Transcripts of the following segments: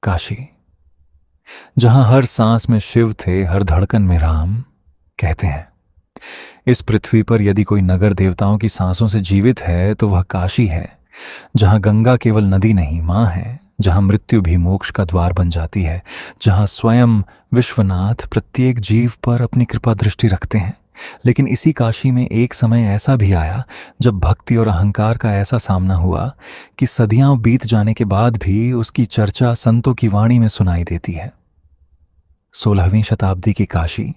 काशी, जहां हर सांस में शिव थे, हर धड़कन में राम। कहते हैं इस पृथ्वी पर यदि कोई नगर देवताओं की सांसों से जीवित है तो वह काशी है, जहां गंगा केवल नदी नहीं मां है, जहां मृत्यु भी मोक्ष का द्वार बन जाती है, जहां स्वयं विश्वनाथ प्रत्येक जीव पर अपनी कृपा दृष्टि रखते हैं। लेकिन इसी काशी में एक समय ऐसा भी आया जब भक्ति और अहंकार का ऐसा सामना हुआ कि सदियां बीत जाने के बाद भी उसकी चर्चा संतों की वाणी में सुनाई देती है। 16वीं शताब्दी की काशी,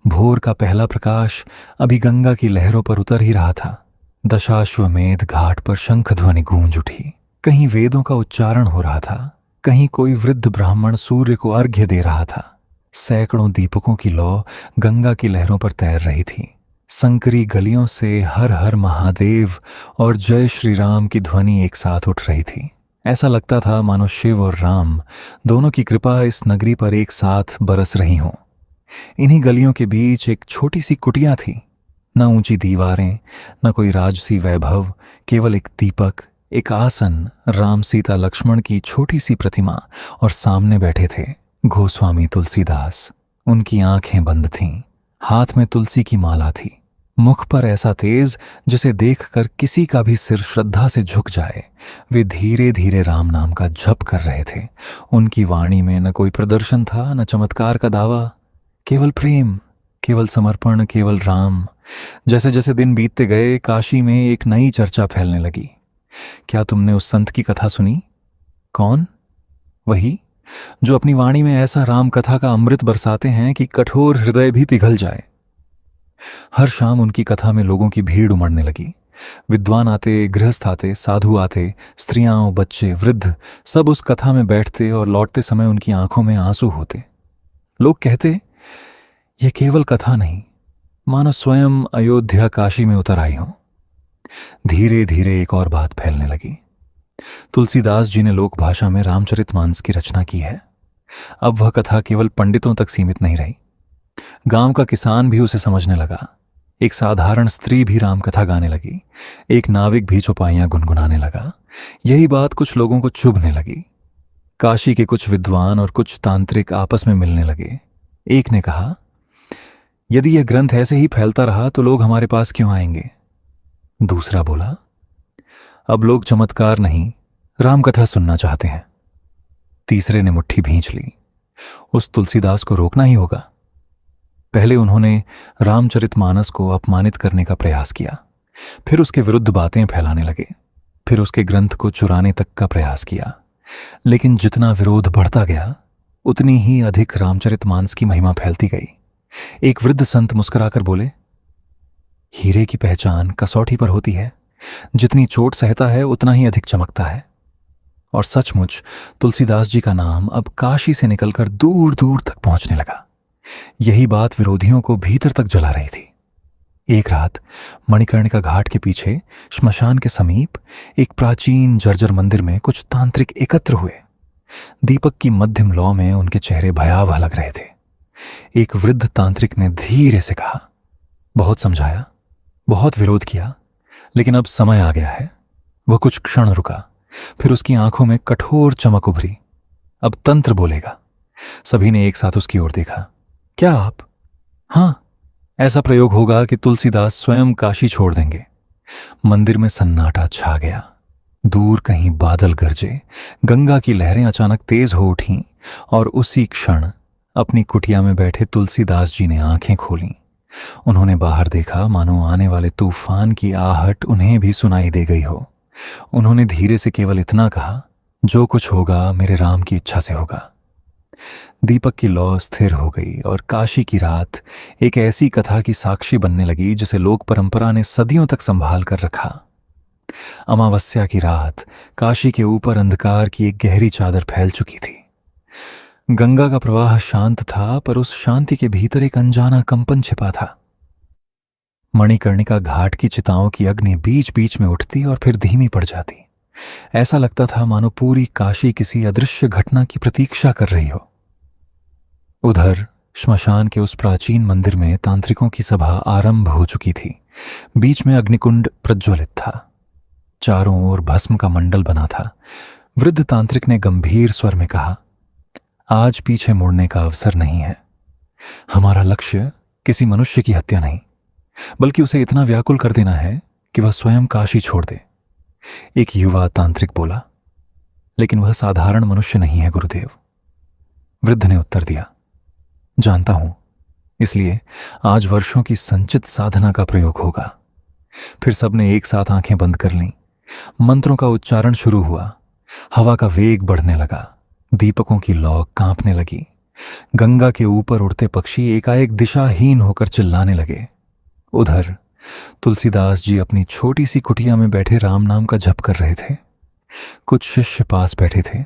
भोर का पहला प्रकाश अभी गंगा की लहरों पर उतर ही रहा था। दशाश्वमेध घाट पर शंख ध्वनि गूंज उठी। कहीं वेदों का उच्चारण हो रहा था, कहीं कोई वृद्ध ब्राह्मण सूर्य को अर्घ्य दे रहा था। सैकड़ों दीपकों की लौ गंगा की लहरों पर तैर रही थी। संकरी गलियों से हर हर महादेव और जय श्री राम की ध्वनि एक साथ उठ रही थी। ऐसा लगता था मानो शिव और राम दोनों की कृपा इस नगरी पर एक साथ बरस रही हो। इन्हीं गलियों के बीच एक छोटी सी कुटिया थी। न ऊंची दीवारें, न कोई राजसी वैभव, केवल एक दीपक, एक आसन, राम सीता लक्ष्मण की छोटी सी प्रतिमा, और सामने बैठे थे गोस्वामी तुलसीदास। उनकी आंखें बंद थीं, हाथ में तुलसी की माला थी, मुख पर ऐसा तेज जिसे देखकर किसी का भी सिर श्रद्धा से झुक जाए। वे धीरे धीरे राम नाम का जप कर रहे थे। उनकी वाणी में न कोई प्रदर्शन था, न चमत्कार का दावा, केवल प्रेम, केवल समर्पण, केवल राम। जैसे जैसे दिन बीतते गए, काशी में एक नई चर्चा फैलने लगी। क्या तुमने उस संत की कथा सुनी? कौन? वही जो अपनी वाणी में ऐसा राम कथा का अमृत बरसाते हैं कि कठोर हृदय भी पिघल जाए। हर शाम उनकी कथा में लोगों की भीड़ उमड़ने लगी। विद्वान आते, गृहस्थ आते, साधु आते, स्त्रियां, बच्चे, वृद्ध, सब उस कथा में बैठते और लौटते समय उनकी आंखों में आंसू होते। लोग कहते, ये केवल कथा नहीं, मानो स्वयं अयोध्या काशी में उतर आई हो। धीरे धीरे एक और बात फैलने लगी। तुलसीदास जी ने लोक भाषा में रामचरितमानस की रचना की है। अब वह कथा केवल पंडितों तक सीमित नहीं रही। गांव का किसान भी उसे समझने लगा। एक साधारण स्त्री भी रामकथा गाने लगी। एक नाविक भी चौपाइयां गुनगुनाने लगा। यही बात कुछ लोगों को चुभने लगी। काशी के कुछ विद्वान और कुछ तांत्रिक आपस में मिलने लगे। एक ने कहा, यदि यह ग्रंथ ऐसे ही फैलता रहा तो लोग हमारे पास क्यों आएंगे? दूसरा बोला, अब लोग चमत्कार नहीं, रामकथा सुनना चाहते हैं। तीसरे ने मुट्ठी भींच ली, उस तुलसीदास को रोकना ही होगा। पहले उन्होंने रामचरितमानस को अपमानित करने का प्रयास किया, फिर उसके विरुद्ध बातें फैलाने लगे, फिर उसके ग्रंथ को चुराने तक का प्रयास किया। लेकिन जितना विरोध बढ़ता गया, उतनी ही अधिक रामचरितमानस की महिमा फैलती गई। एक वृद्ध संत मुस्कुराकर बोले, हीरे की पहचान कसौटी पर होती है, जितनी चोट सहता है उतना ही अधिक चमकता है। और सचमुच तुलसीदास जी का नाम अब काशी से निकलकर दूर दूर तक पहुंचने लगा। यही बात विरोधियों को भीतर तक जला रही थी। एक रात मणिकर्णिका घाट के पीछे श्मशान के समीप एक प्राचीन जर्जर मंदिर में कुछ तांत्रिक एकत्र हुए। दीपक की मध्यम लौ में उनके चेहरे भयावह लग रहे थे। एक वृद्ध तांत्रिक ने धीरे से कहा, बहुत समझाया, बहुत विरोध किया, लेकिन अब समय आ गया है। वह कुछ क्षण रुका, फिर उसकी आंखों में कठोर चमक उभरी। अब तंत्र बोलेगा। सभी ने एक साथ उसकी ओर देखा। क्या आप? हां, ऐसा प्रयोग होगा कि तुलसीदास स्वयं काशी छोड़ देंगे। मंदिर में सन्नाटा छा गया। दूर कहीं बादल गरजे, गंगा की लहरें अचानक तेज हो उठीं, और उसी क्षण अपनी कुटिया में बैठे तुलसीदास जी ने आंखें खोलीं। उन्होंने बाहर देखा, मानो आने वाले तूफान की आहट उन्हें भी सुनाई दे गई हो। उन्होंने धीरे से केवल इतना कहा, जो कुछ होगा मेरे राम की इच्छा से होगा। दीपक की लौ स्थिर हो गई और काशी की रात एक ऐसी कथा की साक्षी बनने लगी जिसे लोक परंपरा ने सदियों तक संभाल कर रखा। अमावस्या की रात काशी के ऊपर अंधकार की एक गहरी चादर फैल चुकी थी। गंगा का प्रवाह शांत था, पर उस शांति के भीतर एक अनजाना कंपन छिपा था। मणिकर्णिका घाट की चिताओं की अग्नि बीच बीच में उठती और फिर धीमी पड़ जाती। ऐसा लगता था मानो पूरी काशी किसी अदृश्य घटना की प्रतीक्षा कर रही हो। उधर श्मशान के उस प्राचीन मंदिर में तांत्रिकों की सभा आरंभ हो चुकी थी। बीच में अग्निकुंड प्रज्वलित था। चारों ओर भस्म का मंडल बना था। वृद्ध तांत्रिक ने गंभीर स्वर में कहा, आज पीछे मुड़ने का अवसर नहीं है। हमारा लक्ष्य किसी मनुष्य की हत्या नहीं, बल्कि उसे इतना व्याकुल कर देना है कि वह स्वयं काशी छोड़ दे। एक युवा तांत्रिक बोला। लेकिन वह साधारण मनुष्य नहीं है गुरुदेव, वृद्ध ने उत्तर दिया। जानता हूं, इसलिए आज वर्षों की संचित साधना का प्रयोग होगा। फिर सबने एक साथ आंखें बंद कर लीं। मंत्रों का उच्चारण शुरू हुआ। हवा का वेग बढ़ने लगा। दीपकों की लौ कांपने लगी। गंगा के ऊपर उड़ते पक्षी एकाएक दिशाहीन होकर चिल्लाने लगे। उधर तुलसीदास जी अपनी छोटी सी कुटिया में बैठे राम नाम का जप कर रहे थे। कुछ शिष्य पास बैठे थे।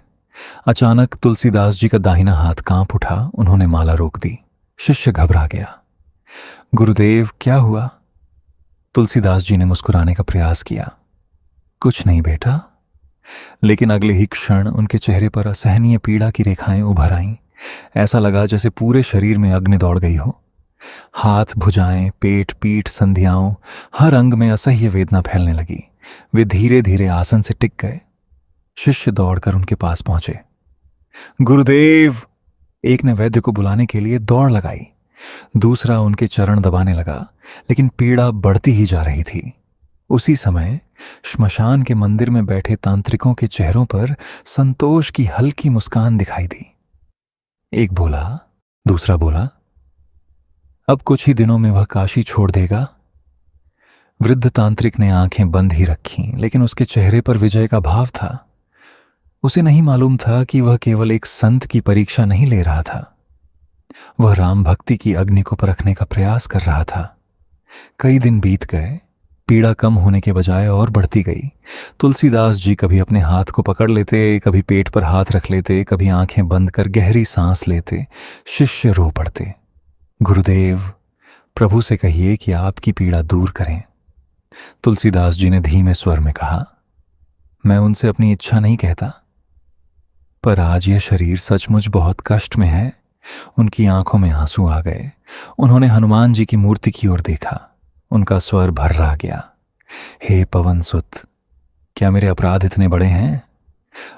अचानक तुलसीदास जी का दाहिना हाथ कांप उठा। उन्होंने माला रोक दी। शिष्य घबरा गया। गुरुदेव, क्या हुआ? तुलसीदास जी ने मुस्कुराने का प्रयास किया। कुछ नहीं बेटा। लेकिन अगले ही क्षण उनके चेहरे पर असहनीय पीड़ा की रेखाएं उभर आईं। ऐसा लगा जैसे पूरे शरीर में अग्नि दौड़ गई हो। हाथ, भुजाएं, पेट, पीठ, संधियाओं, हर अंग में असह्य वेदना फैलने लगी। वे धीरे धीरे आसन से टिक गए। शिष्य दौड़कर उनके पास पहुंचे। गुरुदेव! एक ने वैद्य को बुलाने के लिए दौड़ लगाई। दूसरा उनके चरण दबाने लगा, लेकिन पीड़ा बढ़ती ही जा रही थी। उसी समय श्मशान के मंदिर में बैठे तांत्रिकों के चेहरों पर संतोष की हल्की मुस्कान दिखाई दी। एक बोला, दूसरा बोला, अब कुछ ही दिनों में वह काशी छोड़ देगा। वृद्ध तांत्रिक ने आंखें बंद ही रखीं, लेकिन उसके चेहरे पर विजय का भाव था। उसे नहीं मालूम था कि वह केवल एक संत की परीक्षा नहीं ले रहा था, वह राम भक्ति की अग्नि को परखने का प्रयास कर रहा था। कई दिन बीत गए। पीड़ा कम होने के बजाय और बढ़ती गई। तुलसीदास जी कभी अपने हाथ को पकड़ लेते, कभी पेट पर हाथ रख लेते, कभी आंखें बंद कर गहरी सांस लेते। शिष्य रो पड़ते। गुरुदेव, प्रभु से कहिए कि आपकी पीड़ा दूर करें। तुलसीदास जी ने धीमे स्वर में कहा, मैं उनसे अपनी इच्छा नहीं कहता, पर आज यह शरीर सचमुच बहुत कष्ट में है। उनकी आंखों में आंसू आ गए। उन्होंने हनुमान जी की मूर्ति की ओर देखा। उनका स्वर भर्रा गया। हे पवन सुत, क्या मेरे अपराध इतने बड़े हैं?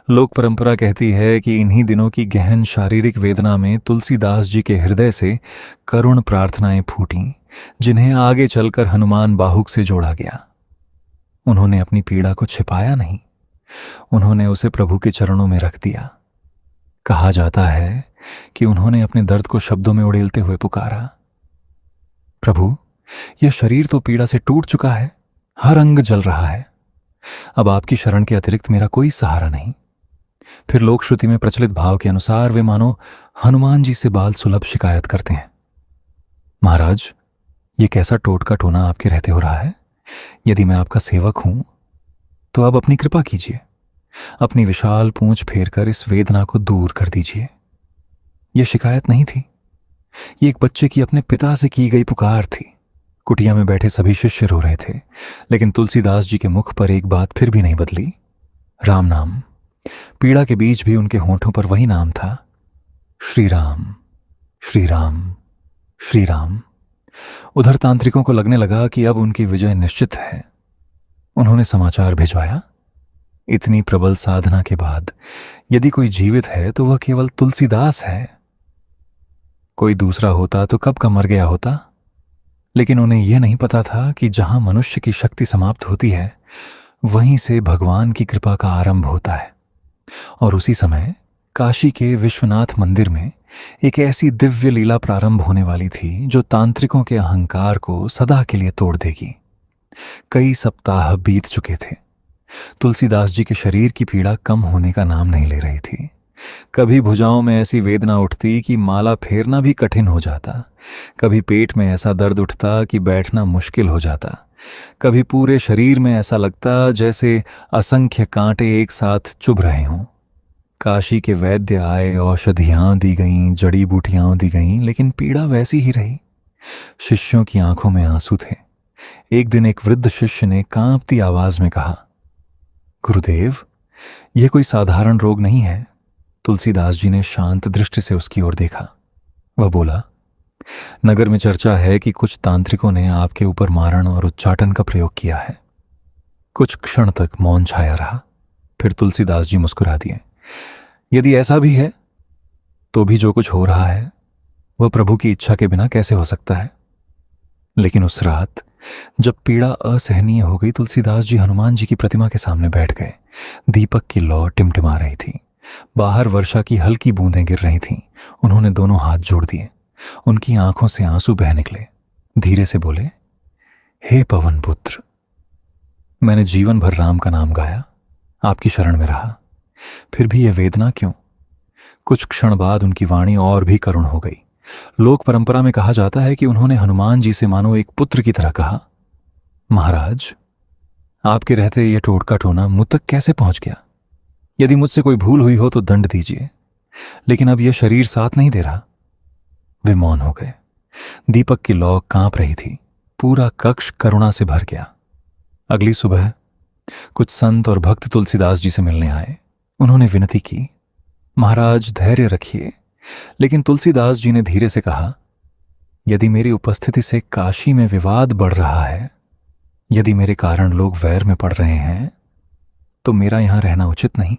लोक परंपरा कहती है कि इन्हीं दिनों की गहन शारीरिक वेदना में तुलसीदास जी के हृदय से करुण प्रार्थनाएं फूटीं, जिन्हें आगे चलकर हनुमान बाहुक से जोड़ा गया। उन्होंने अपनी पीड़ा को छिपाया नहीं, उन्होंने उसे प्रभु के चरणों में रख दिया। कहा जाता है कि उन्होंने अपने दर्द को शब्दों में उड़ेलते हुए पुकारा, प्रभु, यह शरीर तो पीड़ा से टूट चुका है, हर अंग जल रहा है। अब आपकी शरण के अतिरिक्त मेरा कोई सहारा नहीं। फिर लोक श्रुति में प्रचलित भाव के अनुसार वे मानो हनुमान जी से बाल सुलभ शिकायत करते हैं। महाराज, ये कैसा टोटका टोना आपके रहते हो रहा है? यदि मैं आपका सेवक हूं तो अब अपनी कृपा कीजिए, अपनी विशाल पूंछ फेरकर इस वेदना को दूर कर दीजिए। यह शिकायत नहीं थी, ये एक बच्चे की अपने पिता से की गई पुकार थी। कुटिया में बैठे सभी शिष्य रो रहे थे, लेकिन तुलसीदास जी के मुख पर एक बात फिर भी नहीं बदली, राम नाम। पीड़ा के बीच भी उनके होठों पर वही नाम था, श्री राम, श्री राम, श्री राम। उधर तांत्रिकों को लगने लगा कि अब उनकी विजय निश्चित है। उन्होंने समाचार भिजवाया, इतनी प्रबल साधना के बाद यदि कोई जीवित है तो वह केवल तुलसीदास है। कोई दूसरा होता तो कब का मर गया होता। लेकिन उन्हें यह नहीं पता था कि जहां मनुष्य की शक्ति समाप्त होती है, वहीं से भगवान की कृपा का आरंभ होता है। और उसी समय काशी के विश्वनाथ मंदिर में एक ऐसी दिव्य लीला प्रारंभ होने वाली थी जो तांत्रिकों के अहंकार को सदा के लिए तोड़ देगी। कई सप्ताह बीत चुके थे। तुलसीदास जी के शरीर की पीड़ा कम होने का नाम नहीं ले रही थी। कभी भुजाओं में ऐसी वेदना उठती कि माला फेरना भी कठिन हो जाता। कभी पेट में ऐसा दर्द उठता कि बैठना मुश्किल हो जाता। कभी पूरे शरीर में ऐसा लगता जैसे असंख्य कांटे एक साथ चुभ रहे हों। काशी के वैद्य आए, औषधियां दी गईं, जड़ी बूटियां दी गईं, लेकिन पीड़ा वैसी ही रही। शिष्यों की आंखों में आंसू थे। एक दिन एक वृद्ध शिष्य ने कांपती आवाज में कहा, गुरुदेव, यह कोई साधारण रोग नहीं है। तुलसीदास जी ने शांत दृष्टि से उसकी ओर देखा। वह बोला, नगर में चर्चा है कि कुछ तांत्रिकों ने आपके ऊपर मारण और उच्चाटन का प्रयोग किया है। कुछ क्षण तक मौन छाया रहा। फिर तुलसीदास जी मुस्कुरा दिए। यदि ऐसा भी है तो भी जो कुछ हो रहा है वह प्रभु की इच्छा के बिना कैसे हो सकता है। लेकिन उस रात जब पीड़ा असहनीय हो गई, तुलसीदास जी हनुमान जी की प्रतिमा के सामने बैठ गए। दीपक की लौ टिमटिमा रही थी, बाहर वर्षा की हल्की बूंदें गिर रही थीं। उन्होंने दोनों हाथ जोड़ दिए, उनकी आंखों से आंसू बह निकले। धीरे से बोले, हे पवन पुत्र, मैंने जीवन भर राम का नाम गाया, आपकी शरण में रहा, फिर भी यह वेदना क्यों। कुछ क्षण बाद उनकी वाणी और भी करुण हो गई। लोक परंपरा में कहा जाता है कि उन्होंने हनुमान जी से मानो एक पुत्र की तरह कहा, महाराज, आपके रहते यह टोटका टोना मुझ तक कैसे पहुंच गया। यदि मुझसे कोई भूल हुई हो तो दंड दीजिए, लेकिन अब यह शरीर साथ नहीं दे रहा। वे मौन हो गए। दीपक की लौ कांप रही थी। पूरा कक्ष करुणा से भर गया। अगली सुबह कुछ संत और भक्त तुलसीदास जी से मिलने आए। उन्होंने विनती की, महाराज धैर्य रखिए। लेकिन तुलसीदास जी ने धीरे से कहा, यदि मेरी उपस्थिति से काशी में विवाद बढ़ रहा है, यदि मेरे कारण लोग वैर में पड़ रहे हैं, तो मेरा यहां रहना उचित नहीं।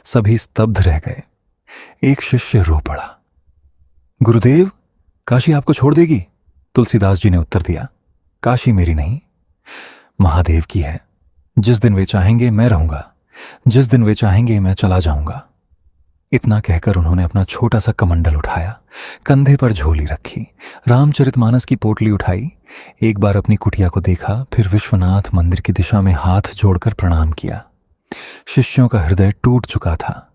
सभी स्तब्ध रह गए। एक शिष्य रो पड़ा, गुरुदेव, काशी आपको छोड़ देगी। तुलसीदास जी ने उत्तर दिया, काशी मेरी नहीं, महादेव की है। जिस दिन वे चाहेंगे मैं रहूंगा, जिस दिन वे चाहेंगे मैं चला जाऊंगा। इतना कहकर उन्होंने अपना छोटा सा कमंडल उठाया, कंधे पर झोली रखी, रामचरितमानस की पोटली उठाई, एक बार अपनी कुटिया को देखा, फिर विश्वनाथ मंदिर की दिशा में हाथ जोड़कर प्रणाम किया। शिष्यों का हृदय टूट चुका था।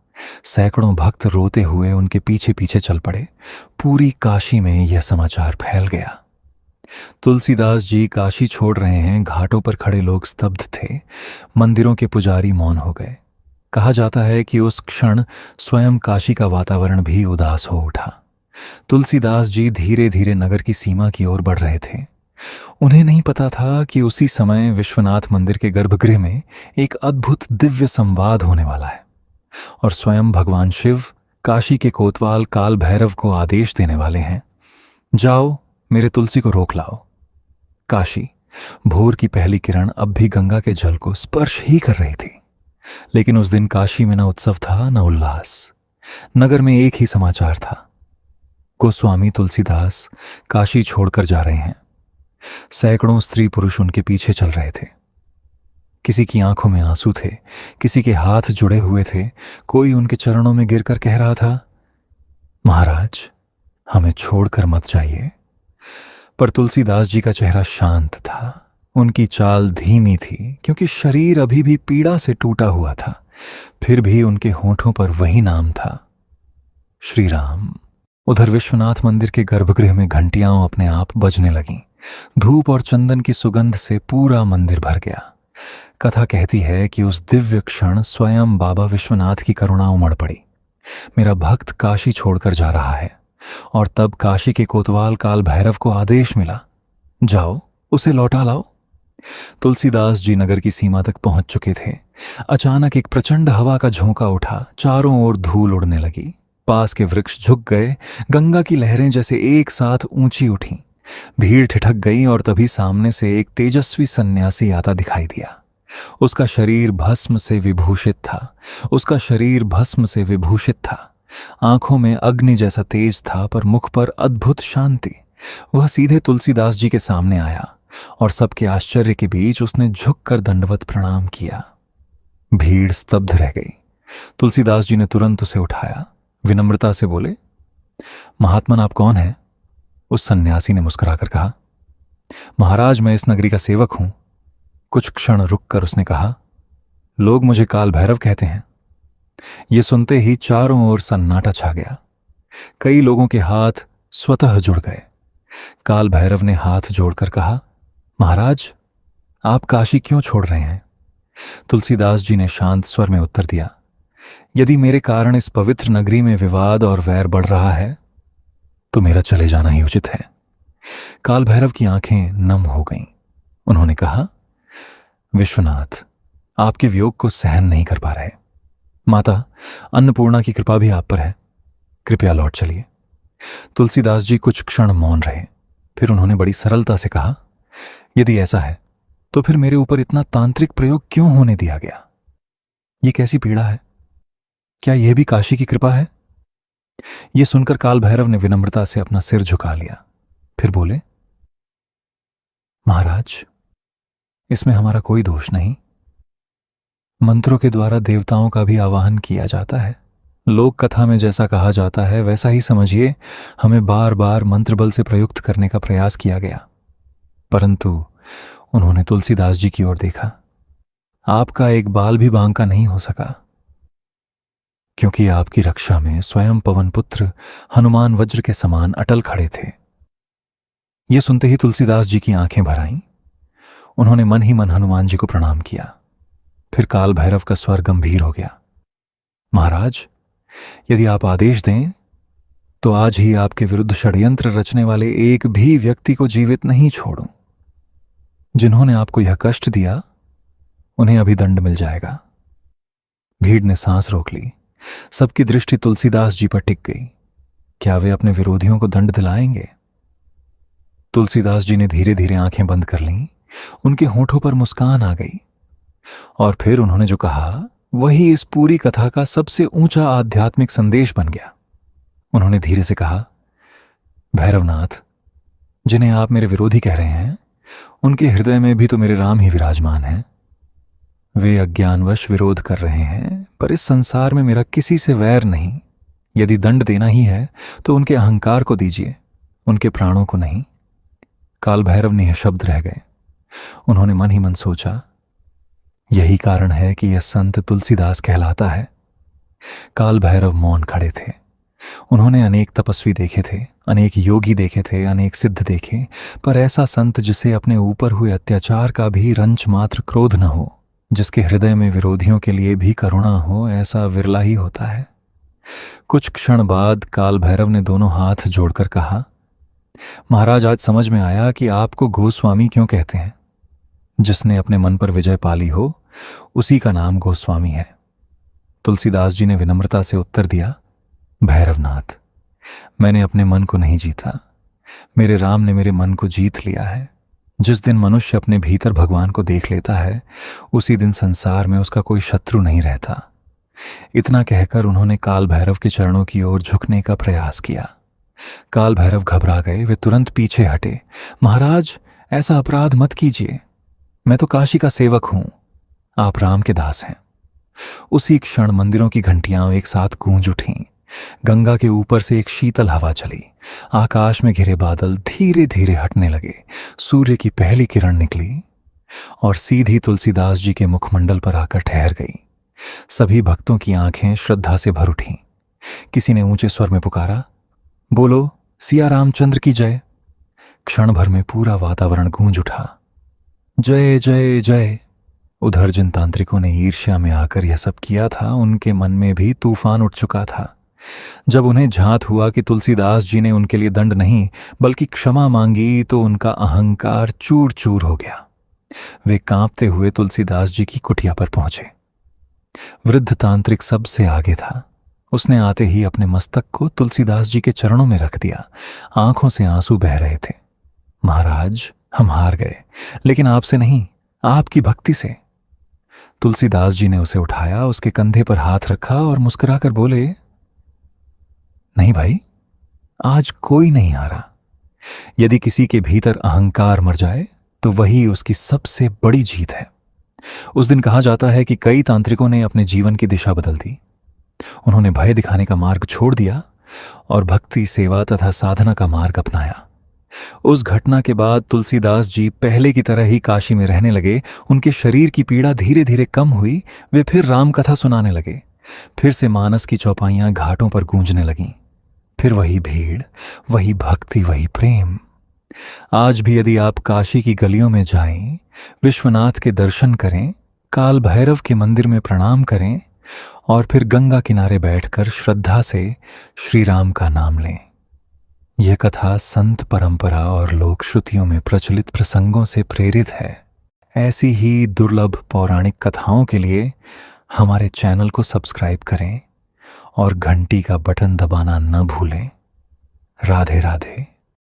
सैकड़ों भक्त रोते हुए उनके पीछे पीछे चल पड़े। पूरी काशी में यह समाचार फैल गया, तुलसीदास जी काशी छोड़ रहे हैं। घाटों पर खड़े लोग स्तब्ध थे। मंदिरों के पुजारी मौन हो गए। कहा जाता है कि उस क्षण स्वयं काशी का वातावरण भी उदास हो उठा। तुलसीदास जी धीरे धीरे नगर की सीमा की ओर बढ़ रहे थे। उन्हें नहीं पता था कि उसी समय विश्वनाथ मंदिर के गर्भगृह में एक अद्भुत दिव्य संवाद होने वाला है और स्वयं भगवान शिव काशी के कोतवाल काल भैरव को आदेश देने वाले हैं, जाओ मेरे तुलसी को रोक लाओ। काशी, भोर की पहली किरण अब भी गंगा के जल को स्पर्श ही कर रही थी। लेकिन उस दिन काशी में न उत्सव था न उल्लास। नगर में एक ही समाचार था, गोस्वामी तुलसीदास काशी छोड़कर जा रहे हैं। सैकड़ों स्त्री पुरुष उनके पीछे चल रहे थे। किसी की आंखों में आंसू थे, किसी के हाथ जुड़े हुए थे, कोई उनके चरणों में गिरकर कह रहा था, महाराज, हमें छोड़कर मत जाइए। पर तुलसीदास जी का चेहरा शांत था। उनकी चाल धीमी थी, क्योंकि शरीर अभी भी पीड़ा से टूटा हुआ था। फिर भी उनके होठों पर वही नाम था, श्री राम। उधर विश्वनाथ मंदिर के गर्भगृह में घंटियां अपने आप बजने लगीं। धूप और चंदन की सुगंध से पूरा मंदिर भर गया। कथा कहती है कि उस दिव्य क्षण स्वयं बाबा विश्वनाथ की करुणा उमड़ पड़ी। मेरा भक्त काशी छोड़कर जा रहा है। और तब काशी के कोतवाल काल भैरव को आदेश मिला, जाओ उसे लौटा लाओ। तुलसीदास जी नगर की सीमा तक पहुंच चुके थे। अचानक एक प्रचंड हवा का झोंका उठा, चारों ओर धूल उड़ने लगी। पास के वृक्ष झुक गए, गंगा की लहरें जैसे एक साथ ऊंची उठी। भीड़ ठिठक गई और तभी सामने से एक तेजस्वी सन्यासी आता दिखाई दिया। उसका शरीर भस्म से विभूषित था, उसका शरीर भस्म से विभूषित था। आंखों में अग्नि जैसा तेज था, पर मुख पर अद्भुत शांति। वह सीधे तुलसीदास जी के सामने आया और सबके आश्चर्य के बीच उसने झुककर दंडवत प्रणाम किया। भीड़ स्तब्ध रह गई। तुलसीदास जी ने तुरंत उसे उठाया, विनम्रता से बोले, महात्मन, आप कौन हैं? उस सन्यासी ने मुस्कुराकर कहा, महाराज, मैं इस नगरी का सेवक हूं। कुछ क्षण रुककर उसने कहा, लोग मुझे काल भैरव कहते हैं। ये सुनते ही चारों ओर सन्नाटा छा गया। कई लोगों के हाथ स्वतः जुड़ गए। काल भैरव ने हाथ जोड़कर कहा, महाराज, आप काशी क्यों छोड़ रहे हैं? तुलसीदास जी ने शांत स्वर में उत्तर दिया, यदि मेरे कारण इस पवित्र नगरी में विवाद और वैर बढ़ रहा है तो मेरा चले जाना ही उचित है। काल भैरव की आंखें नम हो गईं। उन्होंने कहा, विश्वनाथ, आपके वियोग को सहन नहीं कर पा रहे। माता अन्नपूर्णा की कृपा भी आप पर है, कृपया लौट चलिए। तुलसीदास जी कुछ क्षण मौन रहे, फिर उन्होंने बड़ी सरलता से कहा, यदि ऐसा है तो फिर मेरे ऊपर इतना तांत्रिक प्रयोग क्यों होने दिया गया? ये कैसी पीड़ा है? क्या यह भी काशी की कृपा है? ये सुनकर काल भैरव ने विनम्रता से अपना सिर झुका लिया। फिर बोले, महाराज, इसमें हमारा कोई दोष नहीं। मंत्रों के द्वारा देवताओं का भी आवाहन किया जाता है। लोक कथा में जैसा कहा जाता है वैसा ही समझिए, हमें बार बार मंत्र बल से प्रयुक्त करने का प्रयास किया गया। परंतु उन्होंने तुलसीदास जी की ओर देखा। आपका एक बाल भी बांका नहीं हो सका, क्योंकि आपकी रक्षा में स्वयं पवन पुत्र हनुमान वज्र के समान अटल खड़े थे। यह सुनते ही तुलसीदास जी की आंखें भर आईं। उन्होंने मन ही मन हनुमान जी को प्रणाम किया। फिर काल भैरव का स्वर गंभीर हो गया। महाराज, यदि आप आदेश दें तो आज ही आपके विरुद्ध षड्यंत्र रचने वाले एक भी व्यक्ति को जीवित नहीं छोड़ूं। जिन्होंने आपको यह कष्ट दिया उन्हें अभी दंड मिल जाएगा। भीड़ ने सांस रोक ली। सबकी दृष्टि तुलसीदास जी पर टिक गई। क्या वे अपने विरोधियों को दंड दिलाएंगे? तुलसीदास जी ने धीरे धीरे आंखें बंद कर लीं। उनके होठों पर मुस्कान आ गई और फिर उन्होंने जो कहा वही इस पूरी कथा का सबसे ऊंचा आध्यात्मिक संदेश बन गया। उन्होंने धीरे से कहा, भैरवनाथ, जिन्हें आप मेरे विरोधी कह रहे हैं, उनके हृदय में भी तो मेरे राम ही विराजमान हैं। वे अज्ञानवश विरोध कर रहे हैं, पर इस संसार में मेरा किसी से वैर नहीं। यदि दंड देना ही है तो उनके अहंकार को दीजिए, उनके प्राणों को नहीं। काल भैरव निःशब्द रह गए। उन्होंने मन ही मन सोचा, यही कारण है कि यह संत तुलसीदास कहलाता है। काल भैरव मौन खड़े थे। उन्होंने अनेक तपस्वी देखे थे, अनेक योगी देखे थे, अनेक सिद्ध देखे, पर ऐसा संत जिसे अपने ऊपर हुए अत्याचार का भी रंच मात्र क्रोध न हो, जिसके हृदय में विरोधियों के लिए भी करुणा हो, ऐसा विरला ही होता है। कुछ क्षण बाद काल भैरव ने दोनों हाथ जोड़कर कहा, महाराज, आज समझ में आया कि आपको गोस्वामी क्यों कहते हैं। जिसने अपने मन पर विजय पाली हो उसी का नाम गोस्वामी है। तुलसीदास जी ने विनम्रता से उत्तर दिया, भैरवनाथ, मैंने अपने मन को नहीं जीता, मेरे राम ने मेरे मन को जीत लिया है। जिस दिन मनुष्य अपने भीतर भगवान को देख लेता है उसी दिन संसार में उसका कोई शत्रु नहीं रहता। इतना कहकर उन्होंने काल भैरव के चरणों की ओर झुकने का प्रयास किया। काल भैरव घबरा गए। वे तुरंत पीछे हटे। महाराज, ऐसा अपराध मत कीजिए, मैं तो काशी का सेवक हूं, आप राम के दास हैं। उसी क्षण मंदिरों की घंटियां एक साथ गूंज उठीं। गंगा के ऊपर से एक शीतल हवा चली। आकाश में घिरे बादल धीरे धीरे हटने लगे। सूर्य की पहली किरण निकली और सीधी तुलसीदास जी के मुखमंडल पर आकर ठहर गई। सभी भक्तों की आंखें श्रद्धा से भर उठीं। किसी ने ऊंचे स्वर में पुकारा, बोलो सिया रामचंद्र की जय। क्षण भर में पूरा वातावरण गूंज उठा। जय जय जय। उधर जिन तांत्रिकों ने ईर्ष्या में आकर यह सब किया था, उनके मन में भी तूफान उठ चुका था। जब उन्हें झांत हुआ कि तुलसीदास जी ने उनके लिए दंड नहीं बल्कि क्षमा मांगी, तो उनका अहंकार चूर चूर हो गया। वे कांपते हुए तुलसीदास जी की कुटिया पर पहुंचे। वृद्ध तांत्रिक सबसे आगे था। उसने आते ही अपने मस्तक को तुलसीदास जी के चरणों में रख दिया। आंखों से आंसू बह रहे थे। महाराज, हम हार गए, लेकिन आपसे नहीं, आपकी भक्ति से। तुलसीदास जी ने उसे उठाया, उसके कंधे पर हाथ रखा और मुस्कुराकर बोले, नहीं भाई, आज कोई नहीं हारा। यदि किसी के भीतर अहंकार मर जाए तो वही उसकी सबसे बड़ी जीत है। उस दिन कहा जाता है कि कई तांत्रिकों ने अपने जीवन की दिशा बदल दी। उन्होंने भय दिखाने का मार्ग छोड़ दिया और भक्ति, सेवा तथा साधना का मार्ग अपनाया। उस घटना के बाद तुलसीदास जी पहले की तरह ही काशी में रहने लगे। उनके शरीर की पीड़ा धीरे धीरे कम हुई। वे फिर राम कथा सुनाने लगे। फिर से मानस की चौपाइयां घाटों पर गूंजने लगीं। फिर वही भीड़, वही भक्ति, वही प्रेम। आज भी यदि आप काशी की गलियों में जाएं, विश्वनाथ के दर्शन करें, काल भैरव के मंदिर में प्रणाम करें और फिर गंगा किनारे बैठकर श्रद्धा से श्री राम का नाम लें। यह कथा संत परंपरा और लोक श्रुतियों में प्रचलित प्रसंगों से प्रेरित है। ऐसी ही दुर्लभ पौराणिक कथाओं के लिए हमारे चैनल को सब्सक्राइब करें और घंटी का बटन दबाना न भूलें। राधे राधे।